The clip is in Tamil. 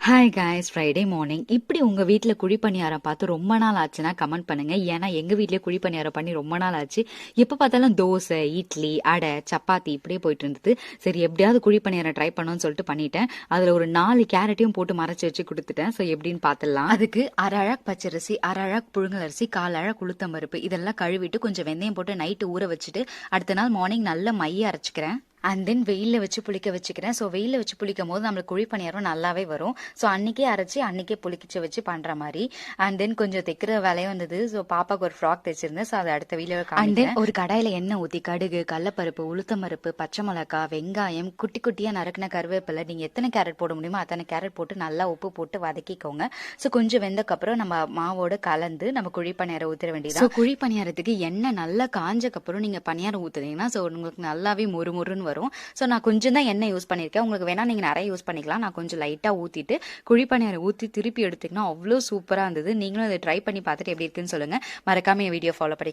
Hi guys, Friday morning. இப்படி உங்கள் வீட்டில் குழி பணியாரம் பார்த்து ரொம்ப நாள் ஆச்சுன்னா கமெண்ட் பண்ணுங்கள். ஏன்னா எங்கள் வீட்டிலே குழி பணியாரம் பண்ணி ரொம்ப நாள் ஆச்சு. எப்போ பார்த்தாலும் தோசை, இட்லி, அடை, சப்பாத்தி இப்படியே போயிட்டு இருந்தது. சரி, எப்படியாவது குழி பணியாரம் ட்ரை பண்ணணும்னு சொல்லிட்டு பண்ணிட்டேன். அதில் ஒரு 4 கேரட்டையும் போட்டு மறைச்சி வச்சு கொடுத்துட்டேன். ஸோ எப்படின்னு பார்த்துடலாம். அதுக்கு அரை அழகு பச்சரிசி, அரை அழகு புழுங்கலரிசி, 1/4 அழகு உளுத்தம் பருப்பு இதெல்லாம் கழுவிட்டு கொஞ்சம் வெந்தயம் போட்டு நைட்டு ஊற வச்சுட்டு அடுத்த நாள் மார்னிங் நல்ல மைய அரைச்சிக்கிறேன். அண்ட் தென் வெயிலில் வச்சு புளிக்க வச்சுக்கிறேன். ஸோ வெயிலில் வச்சு புளிக்கும் போது நம்மளுக்கு குழி பணியாரம் நல்லாவே வரும். ஸோ அன்றைக்கே அரைச்சி அன்றைக்கே புளிக்கிச்சு வச்சு பண்ணுற மாதிரி. அண்ட் தென் கொஞ்சம் தைக்கிற வேலையும் வந்தது. ஸோ பாப்பாவுக்கு ஒரு ஃப்ராக் தைச்சிருந்தேன். ஸோ அதை அடுத்த வீடியோவில் அண்ட் தென் ஒரு கடாயில் எண்ணெய் ஊற்றி கடுகு, கடலப்பருப்பு, உளுத்தம் பருப்பு, பச்சை மிளகாய், வெங்காயம், குட்டி குட்டியாக நறுக்கின கருவேப்பிலை, நீங்கள் எத்தனை கேரட் போட முடியுமோ அத்தனை கேரட் போட்டு நல்லா உப்பு போட்டு வதக்கிக்கோங்க. ஸோ கொஞ்சம் வெந்தக்கப்புறம் நம்ம மாவோடு கலந்து நம்ம குழி பணியாரம் ஊற்றிட வேண்டியது. ஸோ குழி பணியாரத்துக்கு எண்ணெய் நல்லா காஞ்சக்கப்புறம் நீங்கள் பணியாரம் ஊற்றுனீங்கன்னா ஸோ உங்களுக்கு நல்லாவே மொறுமொறுன்னு வரும். ஸோ நான் கொஞ்சம் தான் எண்ணெய் யூஸ் பண்ணியிருக்கேன். உங்களுக்கு வேணா நீங்கள் நிறைய யூஸ் பண்ணிக்கலாம். நான் கொஞ்சம் லைட்டாக ஊற்றிட்டு குழி பணியாரம் ஊற்றி திருப்பி எடுத்துக்கினா அவ்வளோ சூப்பராக இருந்தது. நீங்களும் அதை ட்ரை பண்ணி பார்த்துட்டு எப்படி இருக்குன்னு சொல்லுங்கள். மறக்காம என் வீடியோ ஃபாலோ பண்ணிக்கோ.